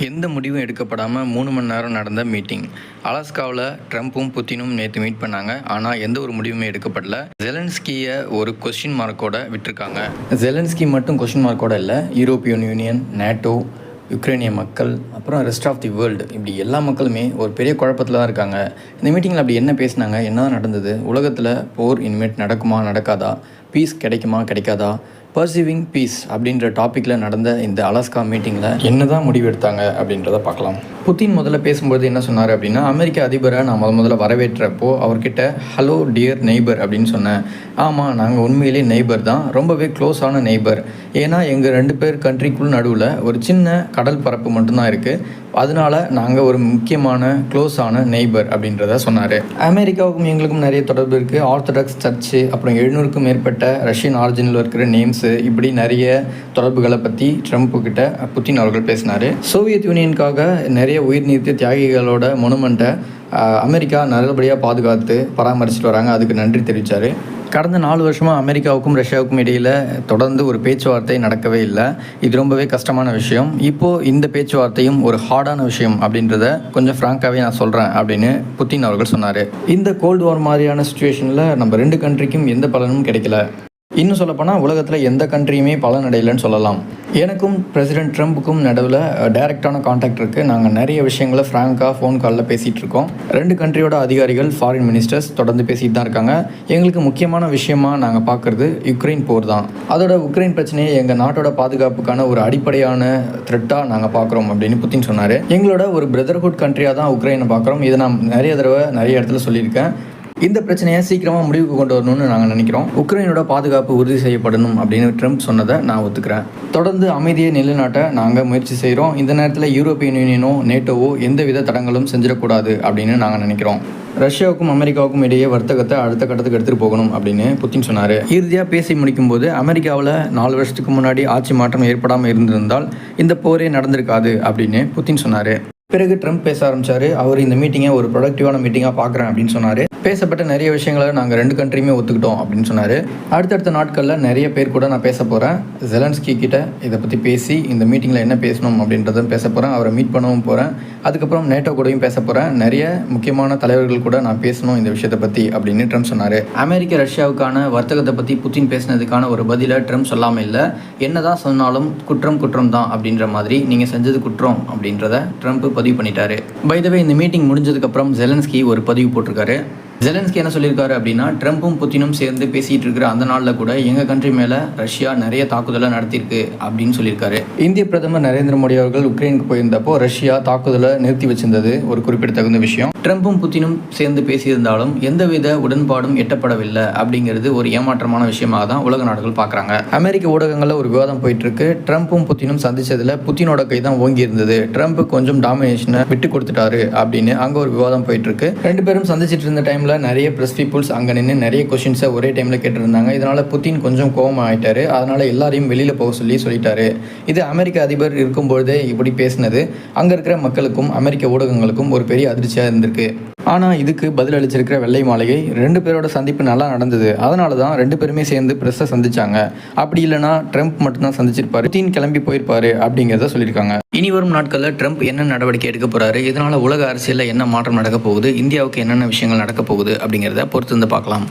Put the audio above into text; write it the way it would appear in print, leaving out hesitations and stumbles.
எந்த முடிவும் எடுக்கப்படாமல் 3 மணி நேரம் நடந்த மீட்டிங். அலாஸ்காவில் ட்ரம்ப்பும் புத்தினும் நேற்று மீட் பண்ணாங்க. ஆனால் எந்த ஒரு முடிவுமே எடுக்கப்படல. ஜெலன்ஸ்கியை ஒரு கொஸ்டின் மார்க்கோட விட்டுருக்காங்க. ஜெலன்ஸ்கி மட்டும் கொஸ்டின் மார்க்கோட இல்லை, யூரோப்பியன் யூனியன், நேட்டோ, யுக்ரைனிய மக்கள், அப்புறம் ரெஸ்ட் ஆஃப் தி வேர்ல்டு, இப்படி எல்லா மக்களுமே ஒரு பெரிய குழப்பத்தில் தான் இருக்காங்க. இந்த மீட்டிங்கில் அப்படி என்ன பேசினாங்க, என்ன நடந்தது, உலகத்தில் போர் இனிமேட் நடக்குமா நடக்காதா, பீஸ் கிடைக்குமா கிடைக்காதா, பர்சீவிங் பீஸ் அப்படின்ற டாப்பிக்கில் நடந்த இந்த அலாஸ்கா மீட்டிங்கில் என்ன தான் முடிவு எடுத்தாங்க அப்படின்றத பார்க்கலாம். புத்தின் முதல்ல பேசும்போது என்ன சொன்னார் அப்படின்னா, அமெரிக்க அதிபரை நான் முதல்ல வரவேற்றப்போ அவர்கிட்ட ஹலோ டியர் நெய்பர் அப்படின்னு சொன்னேன். ஆமாம், நாங்கள் உண்மையிலே நெய்பர் தான், ரொம்பவே க்ளோஸான நெய்பர். ஏன்னா எங்கள் 2 பேர் கண்ட்ரிக்குள் நடுவில் ஒரு சின்ன கடல் பரப்பு மட்டும்தான் இருக்குது. அதனால நாங்கள் ஒரு முக்கியமான க்ளோஸான நெய்பர் அப்படின்றத சொன்னார். அமெரிக்காவுக்கும் எங்களுக்கும் நிறைய தொடர்பு இருக்குது. ஆர்த்தடாக்ஸ் சர்ச்சு, அப்புறம் 700க்கும் மேற்பட்ட ரஷ்யன் ஆரிஜினில் இருக்கிற நேம்ஸு, இப்படி நிறைய தொடர்புகளை பற்றி ட்ரம்ப்பு கிட்ட புத்தின் அவர்கள் பேசினார். சோவியத் யூனியனுக்காக நிறைய உயிர் நீத்த தியாகிகளோட மொனுமெண்ட்டை அமெரிக்கா நல்லபடியாக பாதுகாத்து பராமரிச்சுட்டு வராங்க, அதுக்கு நன்றி தெரிவித்தார். கடந்த 4 வருஷமாக அமெரிக்காவுக்கும் ரஷ்யாவுக்கும் இடையில் தொடர்ந்து ஒரு பேச்சுவார்த்தை நடக்கவே இல்லை. இது ரொம்பவே கஷ்டமான விஷயம். இப்போது இந்த பேச்சுவார்த்தையும் ஒரு ஹார்டான விஷயம் அப்படின்றத கொஞ்சம் ஃப்ராங்காகவே நான் சொல்கிறேன் அப்படின்னு புத்தின் அவர்கள் சொன்னார். இந்த கோல்டு வார் மாதிரியான சுச்சுவேஷனில் நம்ம 2 கண்ட்ரிக்கும் எந்த பலனும் கிடைக்கல. இன்னும் சொல்லப்போனால் உலகத்தில் எந்த கண்ட்ரியுமே பலனடையலைன்னு சொல்லலாம். எனக்கும் பிரசிடென்ட் ட்ரம்ப்புக்கும் நடுவில் டைரெக்டான கான்டாக்ட் இருக்குது. நாங்கள் நிறைய விஷயங்களை ஃப்ராங்காக ஃபோன் காலில் பேசிகிட்டு இருக்கோம். 2 கண்ட்ரியோட அதிகாரிகள், ஃபாரின் மினிஸ்டர்ஸ் தொடர்ந்து பேசிகிட்டு தான் இருக்காங்க. எங்களுக்கு முக்கியமான விஷயமாக நாங்கள் பார்க்குறது யுக்ரைன் போர் தான். அதோட உக்ரைன் பிரச்சனையை எங்கள் நாட்டோட பாதுகாப்புக்கான ஒரு அடிப்படையான த்ரெட்டாக நாங்கள் பார்க்குறோம் அப்படின்னு புத்தின் சொன்னார். எங்களோட ஒரு பிரதர்ஹுட் கண்ட்ரியாக தான் உக்ரைனை பார்க்குறோம். இதை நான் நிறைய இடத்துல சொல்லியிருக்கேன். இந்த பிரச்சனையை சீக்கிரமாக முடிவுக்கு கொண்டு வரணும்னு நாங்கள் நினைக்கிறோம். உக்ரைனோட பாதுகாப்பு உறுதி செய்யப்படணும் அப்படின்னு ட்ரம்ப் சொன்னதை நான் ஒத்துக்கிறேன். தொடர்ந்து அமைதியை நிலைநாட்ட நாங்கள் முயற்சி செய்கிறோம். இந்த நேரத்தில் யூரோப்பியன் யூனியனோ நேட்டோவோ எந்தவித தடங்களும் செஞ்சிடக்கூடாது அப்படின்னு நாங்கள் நினைக்கிறோம். ரஷ்யாவுக்கும் அமெரிக்காவுக்கும் இடையே வர்த்தகத்தை அடுத்த கட்டத்துக்கு எடுத்துகிட்டு போகணும் அப்படின்னு புத்தின் சொன்னார். இறுதியாக பேசி முடிக்கும்போது, அமெரிக்காவில் 4 வருஷத்துக்கு முன்னாடி ஆட்சி மாற்றம் ஏற்படாமல் இருந்திருந்தால் இந்த போரே நடந்திருக்காது அப்படின்னு புத்தின் சொன்னார். பிறகு ட்ரம்ப் பேச ஆரம்பித்தார். அவர் இந்த மீட்டிங்கை ஒரு ப்ரொடக்டிவான மீட்டிங்காக பார்க்குறேன் அப்படின்னு சொன்னார். பேசப்பட்ட நிறைய விஷயங்களை நாங்கள் 2 கண்ட்ரியுமே ஒத்துக்கிட்டோம் அப்படின்னு சொன்னார். அடுத்தடுத்த நாட்களில் நிறைய பேர் கூட நான் பேச போகிறேன். ஜெலன்ஸ்கி கிட்ட இதை பற்றி பேசி இந்த மீட்டிங்கில் என்ன பேசணும் அப்படின்றத பேச போகிறேன். அவரை மீட் பண்ணவும் போகிறேன். அதுக்கப்புறம் நேட்டோ கூடயும் பேச போகிறேன். நிறைய முக்கியமான தலைவர்கள் கூட நான் பேசணும் இந்த விஷயத்தை பற்றி அப்படின்னு ட்ரம்ப் சொன்னார். அமெரிக்க ரஷ்யாவுக்கான வர்த்தகத்தை பற்றி புத்தின் பேசினதுக்கான ஒரு பதிலை ட்ரம்ப் சொல்லாமல் இல்லை. என்ன தான் சொன்னாலும் குற்றம் தான் அப்படின்ற மாதிரி நீங்கள் செஞ்சது குற்றம் அப்படின்றத ட்ரம்ப் பதிவு பண்ணிட்டாரு. பை த வே, இந்த மீட்டிங் முடிஞ்சதுக்கப்புறம் ஜெலன்ஸ்கி ஒரு பதிவு போட்டிருக்காரு. ஜெலன்ஸ்கி என்ன சொல்லியிருக்காரு அப்படின்னா, ட்ரம்ப்பும் புத்தினும் சேர்ந்து பேசிகிட்டு இருக்கிற அந்த நாளில் கூட எங்கள் கண்ட்ரி மேலே ரஷ்யா நிறைய தாக்குதலை நடத்தியிருக்கு அப்படின்னு சொல்லியிருக்காரு. இந்திய பிரதமர் நரேந்திர மோடி அவர்கள் உக்ரைனுக்கு போயிருந்தப்போ ரஷ்யா தாக்குதலை நிறுத்தி வச்சிருந்தது ஒரு குறிப்பிடத்தகுந்த விஷயம். ட்ரம்ப்பும் புத்தினும் சேர்ந்து பேசியிருந்தாலும் எந்தவித உடன்பாடும் எட்டப்படவில்லை அப்படிங்கிறது ஒரு ஏமாற்றமான விஷயமாக தான் உலக நாடுகள் பார்க்குறாங்க. அமெரிக்க ஊடகங்களில் ஒரு விவாதம் போயிட்டு இருக்கு. ட்ரம்ப்பும் புத்தினும் சந்திச்சதில் புத்தினோட கை தான் ஓங்கி இருந்தது, ட்ரம்ப் கொஞ்சம் டாமினேஷனை விட்டு கொடுத்துட்டாரு அப்படின்னு அங்கே ஒரு விவாதம் போயிட்டு இருக்கு. 2 பேரும் சந்திச்சிட்டு இருந்த டைம் நிறைய பிரஸ் பீப்புள்ஸ் அங்கே நின்று நிறைய கொஸ்டின்ஸை ஒரே டைமில் கேட்டிருந்தாங்க. இதனால் புத்தின் கொஞ்சம் கோபம் ஆகிட்டாரு. அதனால் எல்லாரையும் வெளியில் போக சொல்லிட்டாரு. இது அமெரிக்க அதிபர் இருக்கும்பொழுதே இப்படி பேசினது அங்கே இருக்கிற மக்களுக்கும் அமெரிக்க ஊடகங்களுக்கும் ஒரு பெரிய அதிர்ச்சியாக இருந்திருக்கு. ஆனால் இதுக்கு பதில் அளிச்சிருக்கிற வெள்ளை மாளிகை 2 பேரோட சந்திப்பு நல்லா நடந்தது, அதனால தான் 2 பேருமே சேர்ந்து ப்ரெஸ்ஸை சந்திச்சாங்க. அப்படி இல்லைனா ட்ரம்ப் மட்டும்தான் சந்திச்சிருப்பாரு, புத்தின் கிளம்பி போயிருப்பாரு அப்படிங்கிறத சொல்லியிருக்காங்க. இனி வரும் நாட்களில் ட்ரம்ப் என்ன நடவடிக்கை எடுக்க போறாரு, இதனால் உலக அரசியலில் என்ன மாற்றம் நடக்க போகுது, இந்தியாவுக்கு என்னென்ன விஷயங்கள் நடக்க போகுது அப்படிங்கிறத பொறுத்து வந்து பார்க்கலாம்.